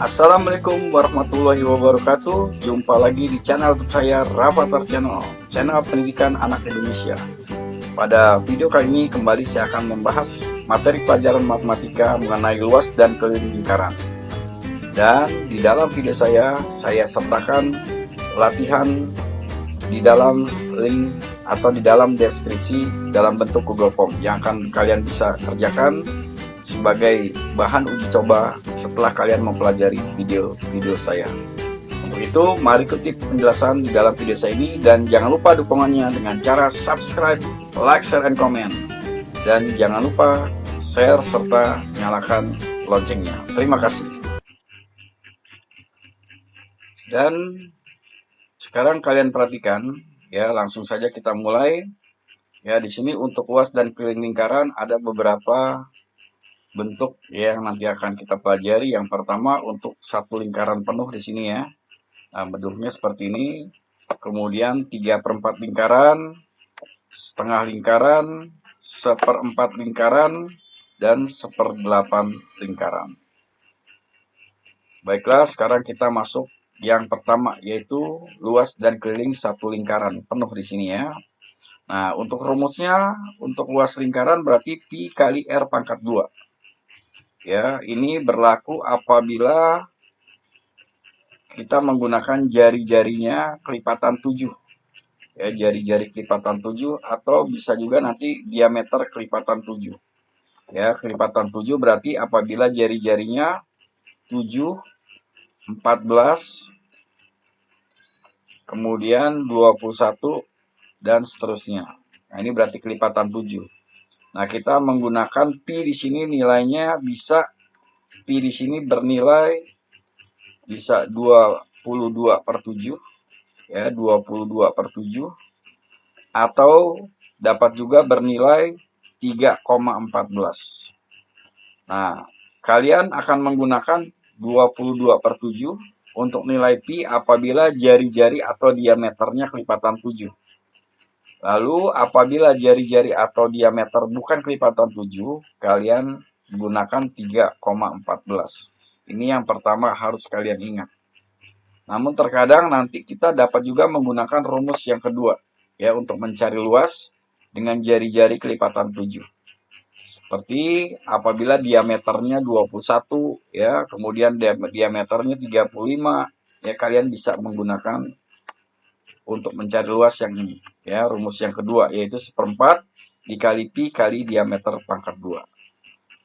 Assalamualaikum warahmatullahi wabarakatuh. Jumpa lagi di channel YouTube saya, Rafathar Channel, channel pendidikan anak Indonesia. Pada video kali ini kembali saya akan membahas materi pelajaran matematika mengenai luas dan keliling lingkaran. Dan di dalam video saya sertakan latihan di dalam link atau di dalam deskripsi dalam bentuk Google Form yang akan kalian bisa kerjakan sebagai bahan uji coba setelah kalian mempelajari video saya. Untuk itu, mari kutip penjelasan di dalam video saya ini dan jangan lupa dukungannya dengan cara subscribe, like, share, and comment. Dan jangan lupa share serta nyalakan loncengnya. Terima kasih. Dan sekarang kalian perhatikan, ya, langsung saja kita mulai. Ya, di sini untuk luas dan keliling lingkaran ada beberapa bentuk yang nanti akan kita pelajari. Yang pertama untuk satu lingkaran penuh di sini ya. Nah, bentuknya seperti ini. Kemudian 3/4 lingkaran, setengah lingkaran, 1/4 lingkaran, dan 1/8 lingkaran. Baiklah, sekarang kita masuk yang pertama, yaitu luas dan keliling satu lingkaran penuh di sini ya. Nah, untuk rumusnya, untuk luas lingkaran berarti pi kali r pangkat 2. Ya, ini berlaku apabila kita menggunakan jari-jarinya kelipatan 7. Ya, jari-jari kelipatan 7 atau bisa juga nanti diameter kelipatan 7. Ya, kelipatan 7 berarti apabila jari-jarinya 7, 14, kemudian 21 dan seterusnya. Nah, ini berarti kelipatan 7. Nah, kita menggunakan pi di sini nilainya bisa pi di sini bernilai bisa 22/7 ya, 22/7 atau dapat juga bernilai 3,14. Nah, kalian akan menggunakan 22/7 untuk nilai pi apabila jari-jari atau diameternya kelipatan 7. Lalu apabila jari-jari atau diameter bukan kelipatan 7, kalian gunakan 3,14. Ini yang pertama harus kalian ingat. Namun terkadang nanti kita dapat juga menggunakan rumus yang kedua ya untuk mencari luas dengan jari-jari kelipatan 7. Seperti apabila diameternya 21 ya, kemudian diameternya 35 ya, kalian bisa menggunakan untuk mencari luas yang ini ya, rumus yang kedua yaitu 1/4 dikali pi kali diameter pangkat 2.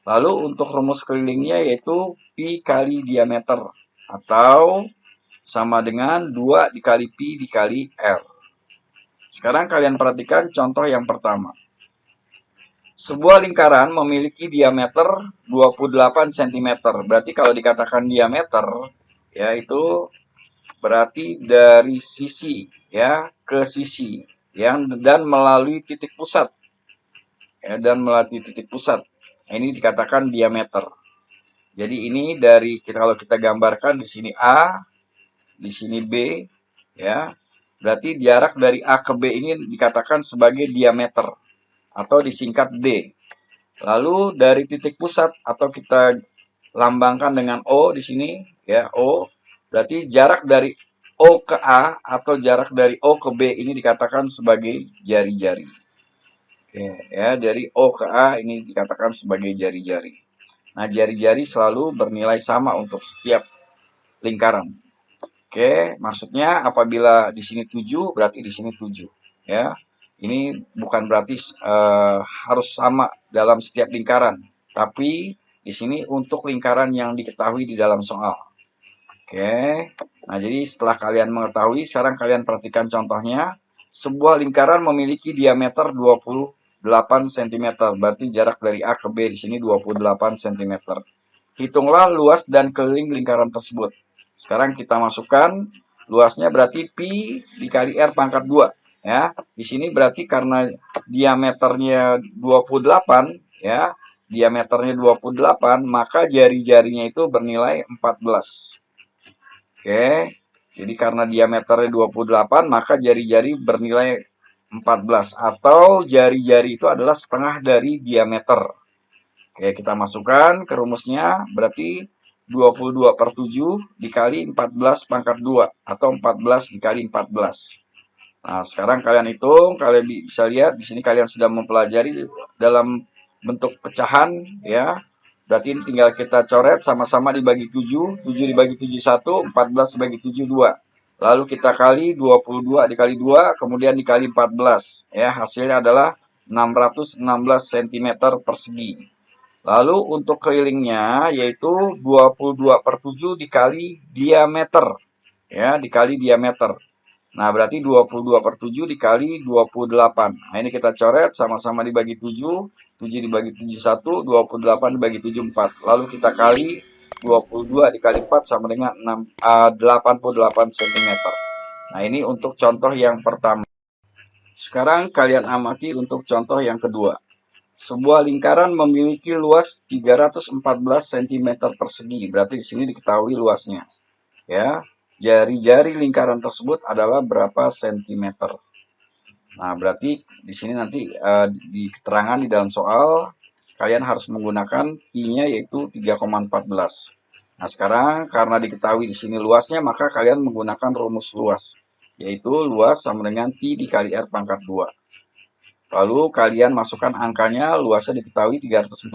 Lalu untuk rumus kelilingnya yaitu pi kali diameter atau sama dengan 2 dikali pi dikali r. Sekarang kalian perhatikan contoh yang pertama. Sebuah lingkaran memiliki diameter 28 cm. Berarti kalau dikatakan diameter yaitu berarti dari sisi ya ke sisi yang dan melalui titik pusat ya, dan melalui titik pusat. Ini dikatakan diameter. Jadi ini dari kalau kita gambarkan di sini A, di sini B ya. Berarti jarak dari A ke B ini dikatakan sebagai diameter atau disingkat D. Lalu dari titik pusat atau kita lambangkan dengan O di sini ya, O. Berarti jarak dari O ke A atau jarak dari O ke B ini dikatakan sebagai jari-jari. Oke, ya, dari O ke A ini dikatakan sebagai jari-jari. Nah, jari-jari selalu bernilai sama untuk setiap lingkaran. Oke, maksudnya apabila di sini 7 berarti di sini 7, ya. Ini bukan berarti harus sama dalam setiap lingkaran, tapi di sini untuk lingkaran yang diketahui di dalam soal. Oke, nah jadi setelah kalian mengetahui, sekarang kalian perhatikan contohnya. Sebuah lingkaran memiliki diameter 28 cm, berarti jarak dari A ke B di sini 28 cm. Hitunglah luas dan keliling lingkaran tersebut. Sekarang kita masukkan luasnya berarti pi dikali r pangkat 2. Ya, di sini berarti karena diameternya 28 ya, diameternya 28, maka jari-jarinya itu bernilai 14. Oke, jadi karena diameternya 28, maka jari-jari bernilai 14. Atau jari-jari itu adalah setengah dari diameter. Oke, kita masukkan ke rumusnya. Berarti 22 per 7 dikali 14 pangkat 2 atau 14 dikali 14. Nah, sekarang kalian hitung, kalian bisa lihat di sini kalian sudah mempelajari dalam bentuk pecahan ya. Berarti ini tinggal kita coret sama-sama dibagi 7, 7 dibagi 7 1, 14 dibagi 7 2. Lalu kita kali 22 dikali 2, kemudian dikali 14. Ya, hasilnya adalah 616 cm persegi. Lalu untuk kelilingnya yaitu 22 per 7 dikali diameter. Ya, dikali diameter. Nah, berarti 22 per 7 dikali 28. Nah, ini kita coret sama-sama dibagi 7. 7 dibagi 7 1, 28 dibagi 7 4. Lalu kita kali 22 dikali 4 sama dengan 88 cm. Nah, ini untuk contoh yang pertama. Sekarang kalian amati untuk contoh yang kedua. Sebuah lingkaran memiliki luas 314 cm persegi. Berarti di sini diketahui luasnya. Ya, jari-jari lingkaran tersebut adalah berapa sentimeter. Nah, berarti di sini nanti di keterangan di dalam soal kalian harus menggunakan pi-nya yaitu 3,14. Nah, sekarang karena diketahui di sini luasnya, maka kalian menggunakan rumus luas, yaitu luas sama dengan pi dikali r pangkat 2. Lalu kalian masukkan angkanya, luasnya diketahui 314,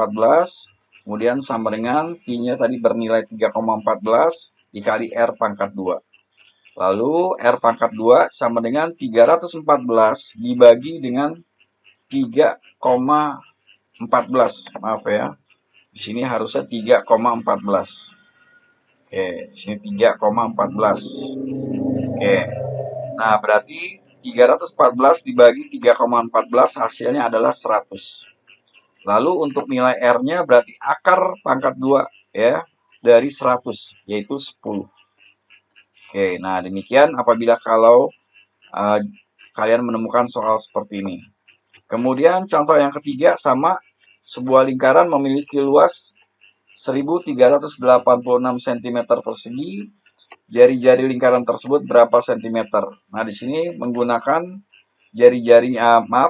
kemudian sama dengan pi-nya tadi bernilai 3,14 dikali r pangkat 2. Lalu r pangkat 2 sama dengan 314 dibagi dengan 3,14. Maaf ya. Di sini harusnya 3,14. Oke, di sini 3,14. Oke. Nah, berarti 314 dibagi 3,14 hasilnya adalah 100. Lalu untuk nilai R-nya berarti akar pangkat 2 ya dari 100 yaitu 10. Oke, nah demikian apabila kalau kalian menemukan soal seperti ini. Kemudian contoh yang ketiga sama, sebuah lingkaran memiliki luas 1386 cm persegi. Jari-jari lingkaran tersebut berapa sentimeter? Nah, di sini menggunakan jari-jari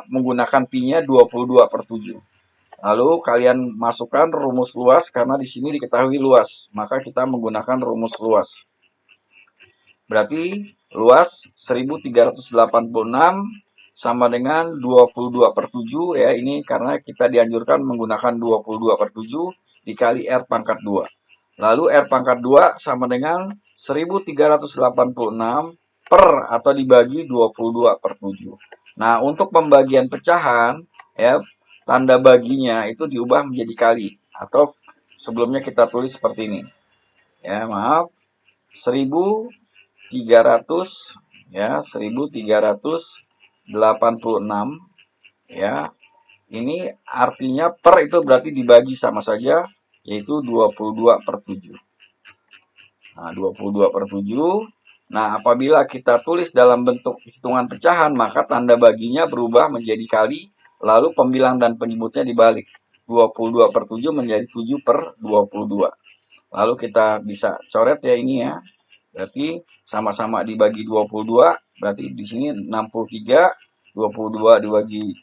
menggunakan pi-nya 22 per 7. Lalu kalian masukkan rumus luas karena di sini diketahui luas, maka kita menggunakan rumus luas. Berarti luas 1386 sama dengan 22 per 7 ya, ini karena kita dianjurkan menggunakan 22 per 7 dikali R pangkat 2. Lalu R pangkat 2 sama dengan 1386 per atau dibagi 22 per 7. Nah, untuk pembagian pecahan ya, tanda baginya itu diubah menjadi kali atau sebelumnya kita tulis seperti ini. Ya, maaf. 1300 ya, 1386 ya. Ini artinya per itu berarti dibagi sama saja yaitu 22 per 7. Nah, 22 per 7. Nah, apabila kita tulis dalam bentuk hitungan pecahan, maka tanda baginya berubah menjadi kali, lalu pembilang dan penyebutnya dibalik. 22 per 7 menjadi 7 per 22. Lalu kita bisa coret ya ini ya. Berarti sama-sama dibagi 22, berarti di sini 63, 22 dibagi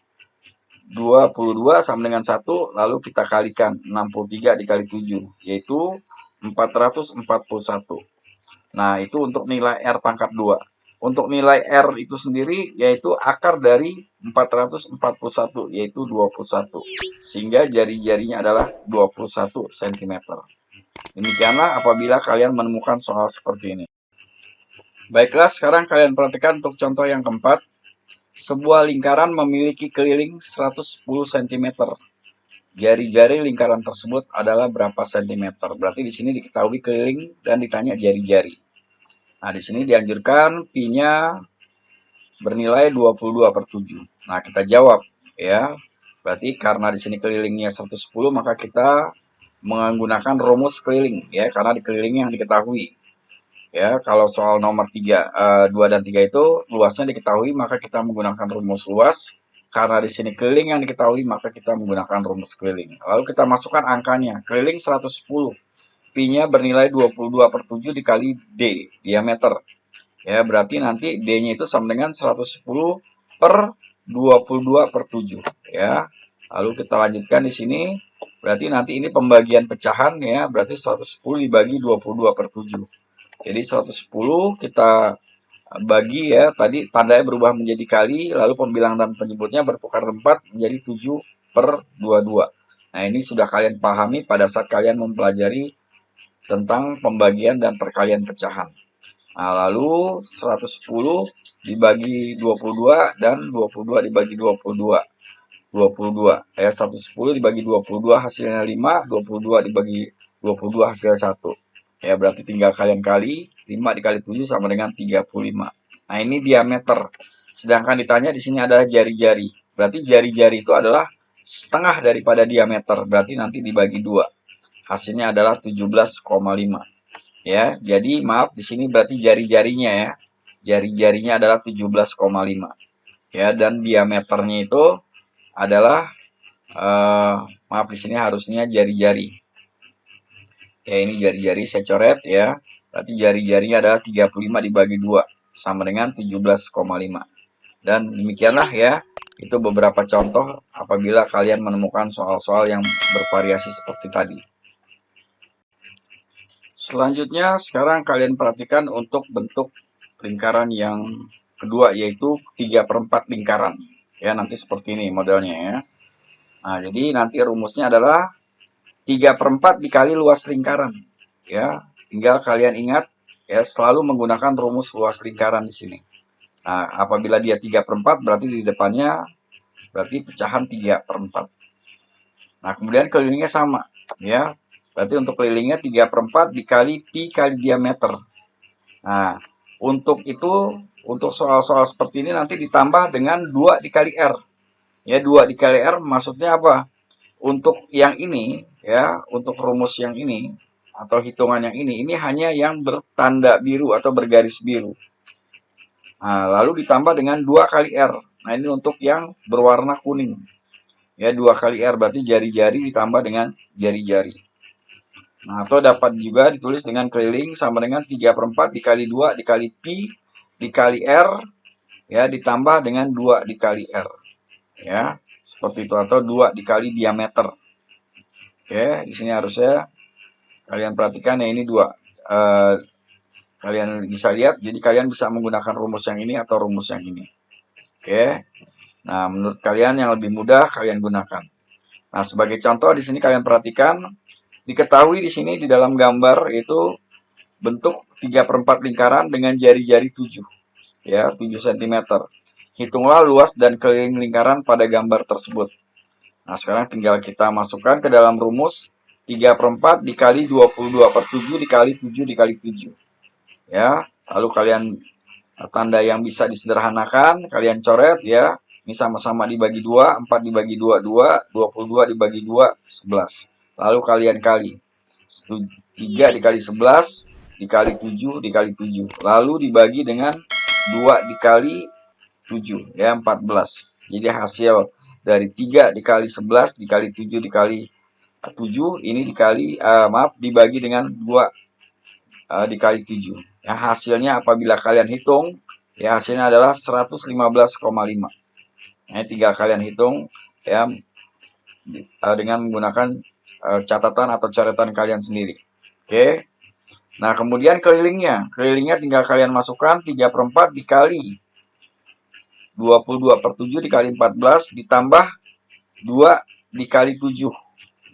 22 sama dengan 1, lalu kita kalikan 63 dikali 7, yaitu 441. Nah, itu untuk nilai R pangkat 2. Untuk nilai R itu sendiri yaitu akar dari 441, yaitu 21. Sehingga jari-jarinya adalah 21 cm. Demikianlah apabila kalian menemukan soal seperti ini. Baiklah, sekarang kalian perhatikan untuk contoh yang keempat. Sebuah lingkaran memiliki keliling 110 cm. Jari-jari lingkaran tersebut adalah berapa sentimeter? Berarti di sini diketahui keliling dan ditanya jari-jari. Nah, di sini dianjurkan pi-nya bernilai 22 per 7. Nah, kita jawab ya. Berarti karena di sini kelilingnya 110, maka kita menggunakan rumus keliling ya, karena di kelilingnya yang diketahui. Ya, kalau soal nomor 2 dan 3 itu luasnya diketahui, maka kita menggunakan rumus luas. Karena di sini keliling yang diketahui, maka kita menggunakan rumus keliling. Lalu kita masukkan angkanya. Keliling 110. Pi-nya bernilai 22 per 7 dikali D, diameter. Ya, berarti nanti D-nya itu sama dengan 110 per 22 per 7. Ya. Lalu kita lanjutkan di sini. Berarti nanti ini pembagian pecahan ya, berarti 110 dibagi 22/7. Jadi 110 kita bagi ya, tadi tandanya berubah menjadi kali, lalu pembilang dan penyebutnya bertukar tempat menjadi 7/22. Nah, ini sudah kalian pahami pada saat kalian mempelajari tentang pembagian dan perkalian pecahan. Nah, lalu 110 dibagi 22 dan 22 dibagi 22. 22. 110 dibagi 22 hasilnya 5, 22 dibagi 22 hasilnya 1. Ya, berarti tinggal kalian kali, 5 dikali 7 sama dengan 35. Nah, ini diameter. Sedangkan ditanya di sini adalah jari-jari. Berarti jari-jari itu adalah setengah daripada diameter. Berarti nanti dibagi 2. Hasilnya adalah 17,5. Ya, jadi maaf di sini berarti jari-jarinya ya. Jari-jarinya adalah 17,5. Ya, dan diameternya itu adalah maaf di sini harusnya jari-jari. Ya, ini jari-jari saya coret ya. Berarti jari-jarinya adalah 35 dibagi 2 sama dengan 17,5. Dan demikianlah ya. Itu beberapa contoh apabila kalian menemukan soal-soal yang bervariasi seperti tadi. Selanjutnya sekarang kalian perhatikan untuk bentuk lingkaran yang kedua, yaitu 3/4 lingkaran. Ya, nanti seperti ini modelnya ya. Nah, jadi nanti rumusnya adalah 3/4 dikali luas lingkaran. Ya, tinggal kalian ingat ya, selalu menggunakan rumus luas lingkaran di sini. Nah, apabila dia 3/4 berarti di depannya berarti pecahan 3/4. Nah, kemudian kelilingnya sama ya. Berarti untuk kelilingnya 3/4 dikali pi kali diameter. Nah, untuk itu, untuk soal-soal seperti ini nanti ditambah dengan 2 dikali R. Ya, 2 dikali R maksudnya apa? Untuk yang ini, ya, untuk rumus yang ini, atau hitungan yang ini hanya yang bertanda biru atau bergaris biru. Nah, lalu ditambah dengan 2 kali R. Nah, ini untuk yang berwarna kuning. Ya, 2 kali R berarti jari-jari ditambah dengan jari-jari. Nah, atau dapat juga ditulis dengan keliling sama dengan 3/4 dikali 2 dikali pi dikali R, ya, ditambah dengan 2 dikali R. Ya, seperti itu, atau 2 dikali diameter. Oke, di sini harusnya kalian perhatikan ya, ini 2. Kalian bisa lihat, jadi kalian bisa menggunakan rumus yang ini atau rumus yang ini. Oke. Nah, menurut kalian yang lebih mudah kalian gunakan. Nah, sebagai contoh di sini kalian perhatikan, diketahui di sini di dalam gambar itu bentuk 3/4 lingkaran dengan jari-jari 7. Ya, 7 cm. Hitunglah luas dan keliling lingkaran pada gambar tersebut. Nah, sekarang tinggal kita masukkan ke dalam rumus 3/4 dikali 22/7 dikali 7 dikali 7. Ya, lalu kalian tanda yang bisa disederhanakan, kalian coret ya. Ini sama-sama dibagi 2, 4 dibagi 2, 2, 22 dibagi 2, 11. Lalu kalian kali. 3 dikali 11, dikali 7, dikali 7. Lalu dibagi dengan 2 dikali 7, ya, 14. Jadi hasil dari 3 dikali 11, dikali 7, dikali 7, ini dikali, dibagi dengan 2 dikali 7. Ya, hasilnya apabila kalian hitung, ya, hasilnya adalah 115,5. Nah, tinggal kalian hitung ya dengan menggunakan catatan atau coretan kalian sendiri. Oke. Nah, kemudian kelilingnya tinggal kalian masukkan 3/4 dikali 22/7 dikali 14 ditambah 2 dikali 7.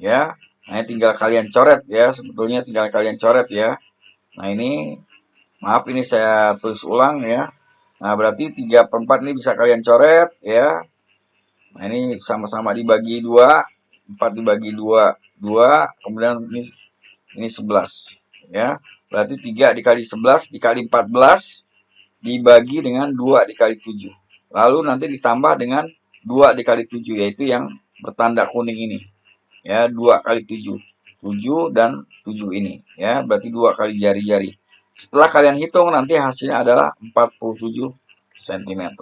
Ya. Nah, tinggal kalian coret ya, sebetulnya tinggal kalian coret ya. Nah, ini maaf, ini saya tulis ulang ya. Nah, berarti 3/4 ini bisa kalian coret ya. Nah, ini sama-sama dibagi 2, 4 dibagi 2, 2, kemudian ini 11 ya. Berarti 3 dikali 11 dikali 14 dibagi dengan 2 dikali 7. Lalu nanti ditambah dengan 2 dikali 7, yaitu yang bertanda kuning ini. Ya, 2 kali 7. 7 dan 7 ini ya, berarti 2 kali jari-jari. Setelah kalian hitung nanti hasilnya adalah 47 cm.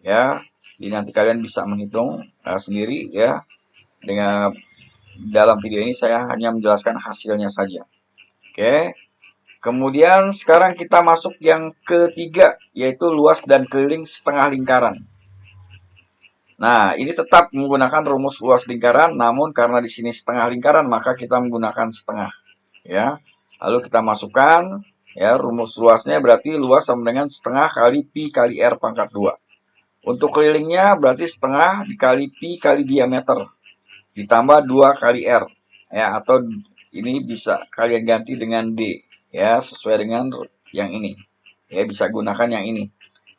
Ya, jadi nanti kalian bisa menghitung sendiri ya. Dengan dalam video ini saya hanya menjelaskan hasilnya saja. Oke. Kemudian sekarang kita masuk yang ketiga, yaitu luas dan keliling setengah lingkaran. Nah, ini tetap menggunakan rumus luas lingkaran, namun karena di sini setengah lingkaran, maka kita menggunakan setengah. Ya, lalu kita masukkan, ya, rumus luasnya berarti luas sama dengan setengah kali pi kali r pangkat 2. Untuk kelilingnya berarti setengah dikali pi kali diameter, ditambah 2 kali r. Ya, atau ini bisa kalian ganti dengan d. Ya, sesuai dengan yang ini. Ya, bisa gunakan yang ini.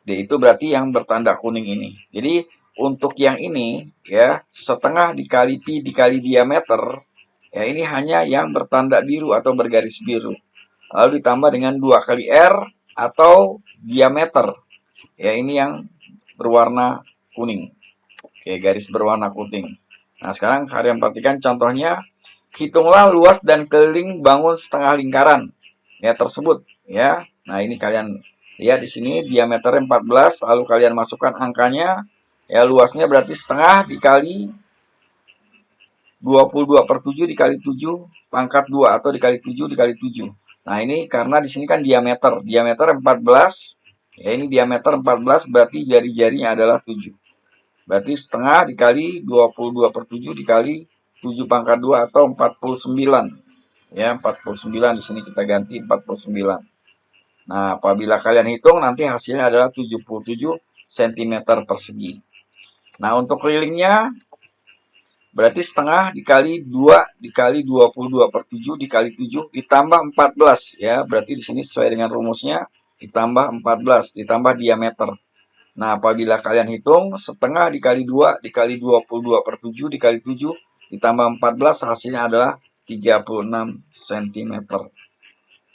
D itu berarti yang bertanda kuning ini. Jadi untuk yang ini, ya, setengah dikali pi dikali diameter, ya, ini hanya yang bertanda biru atau bergaris biru. Lalu ditambah dengan 2 kali R atau diameter. Ya, ini yang berwarna kuning. Oke, garis berwarna kuning. Nah, sekarang kalian perhatikan contohnya. Hitunglah luas dan keliling bangun setengah lingkaran ya tersebut ya. Nah, ini kalian lihat di sini diameternya 14, lalu kalian masukkan angkanya. Ya, luasnya berarti setengah dikali 22/7 dikali 7 pangkat 2 atau dikali 7 dikali 7. Nah, ini karena di sini kan diameter. Diameter 14. Ya, ini diameter 14 berarti jari-jarinya adalah 7. Berarti setengah dikali 22/7 dikali 7 pangkat 2 atau 49. Ya, 49 di sini kita ganti 49. Nah, apabila kalian hitung nanti hasilnya adalah 77 cm persegi. Nah, untuk kelilingnya berarti setengah dikali 2 dikali 22/7 dikali 7 ditambah 14 ya. Berarti di sini sesuai dengan rumusnya ditambah 14 ditambah diameter. Nah, apabila kalian hitung setengah dikali 2 dikali 22/7 dikali 7 ditambah 14 hasilnya adalah 36 cm.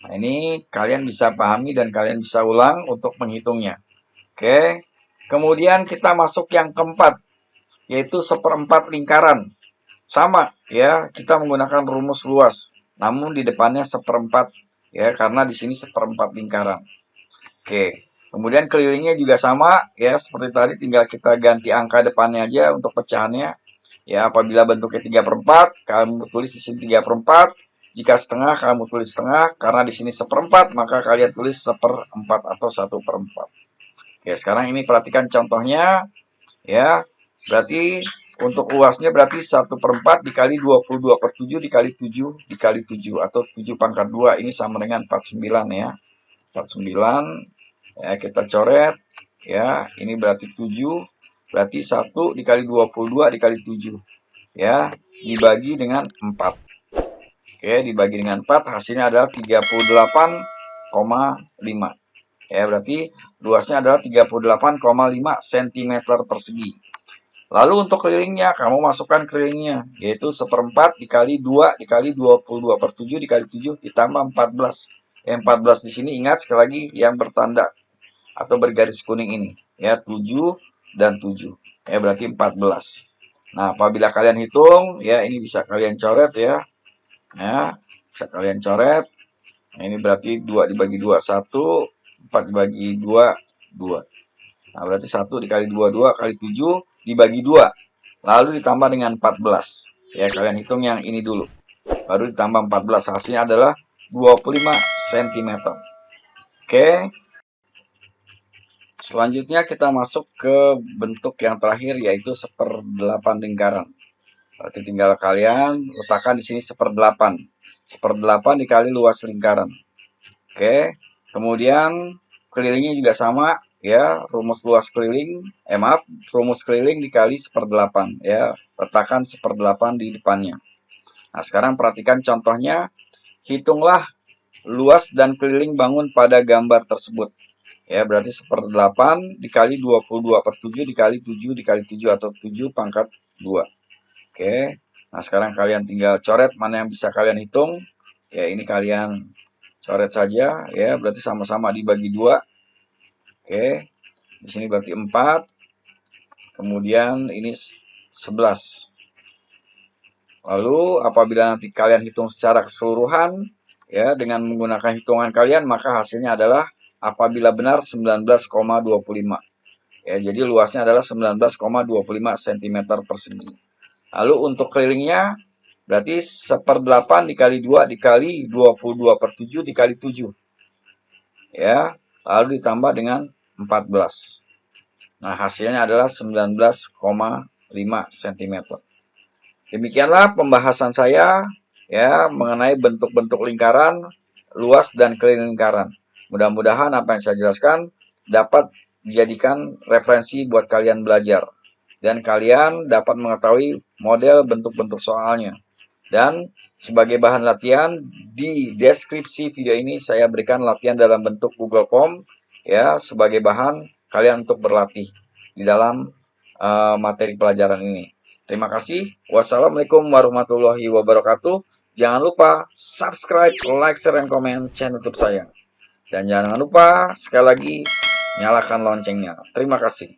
Nah, ini kalian bisa pahami dan kalian bisa ulang untuk menghitungnya. Oke. Kemudian kita masuk yang keempat, yaitu seperempat lingkaran. Sama ya, kita menggunakan rumus luas, namun di depannya seperempat ya, karena di sini seperempat lingkaran. Oke. Kemudian kelilingnya juga sama ya, seperti tadi tinggal kita ganti angka depannya aja untuk pecahannya. Ya, apabila bentuknya 3/4, kamu tulis di sini 3/4. Jika setengah, kamu tulis setengah. Karena di sini seperempat, maka kalian tulis 1/4 atau 1/4. Oke, sekarang ini perhatikan contohnya. Ya, berarti untuk luasnya berarti 1/4 dikali 22/7 dikali 7 dikali 7 atau 7 pangkat 2. Ini sama dengan 49 ya. 49. Ya, kita coret. Ya, ini berarti 7. Berarti 1 dikali 22 dikali 7. Ya, dibagi dengan 4. Oke, dibagi dengan 4 hasilnya adalah 38,5. Ya, berarti luasnya adalah 38,5 cm persegi. Lalu untuk kelilingnya, kamu masukkan kelilingnya, yaitu seperempat dikali 2 dikali 22/7 dikali 7 ditambah 14. 14 di sini ingat sekali lagi yang bertanda atau bergaris kuning ini. Ya, 7 dan 7. Ya, berarti 14. Nah, apabila kalian hitung, ya ini bisa kalian coret ya. Ya, bisa kalian coret. Nah, ini berarti 2 dibagi 2, 1. 4 dibagi 2, 2. Nah, berarti 1 dikali 2, 2 kali 7 dibagi 2. Lalu ditambah dengan 14. Ya, kalian hitung yang ini dulu. Baru ditambah 14. Hasilnya adalah 25 cm. Oke. Selanjutnya kita masuk ke bentuk yang terakhir, yaitu 1/8 lingkaran. Berarti tinggal kalian letakkan di sini 1/8. 1/8 dikali luas lingkaran. Oke. Kemudian kelilingnya juga sama ya, rumus luas keliling, rumus keliling dikali 1/8 ya. Letakkan 1/8 di depannya. Nah, sekarang perhatikan contohnya. Hitunglah luas dan keliling bangun pada gambar tersebut. Ya, berarti 1/8 dikali 22/7 dikali 7 dikali 7 atau 7 pangkat 2. Oke. Nah, sekarang kalian tinggal coret mana yang bisa kalian hitung. Ya, ini kalian coret saja ya, berarti sama-sama dibagi 2. Oke. Di sini berarti 4. Kemudian ini 11. Lalu apabila nanti kalian hitung secara keseluruhan ya dengan menggunakan hitungan kalian, maka hasilnya adalah apabila benar 19,25. Ya, jadi luasnya adalah 19,25 cm persegi. Lalu untuk kelilingnya berarti 1/8 dikali 2 dikali 22/7 dikali 7. Ya, lalu ditambah dengan 14. Nah, hasilnya adalah 19,5 cm. Demikianlah pembahasan saya ya mengenai bentuk-bentuk lingkaran, luas dan keliling lingkaran. Mudah-mudahan apa yang saya jelaskan dapat dijadikan referensi buat kalian belajar dan kalian dapat mengetahui model bentuk-bentuk soalnya. Dan sebagai bahan latihan di deskripsi video ini saya berikan latihan dalam bentuk Google Form ya sebagai bahan kalian untuk berlatih di dalam materi pelajaran ini. Terima kasih. Wassalamualaikum warahmatullahi wabarakatuh. Jangan lupa subscribe, like, share, dan komen channel YouTube saya. Dan jangan lupa sekali lagi nyalakan loncengnya. Terima kasih.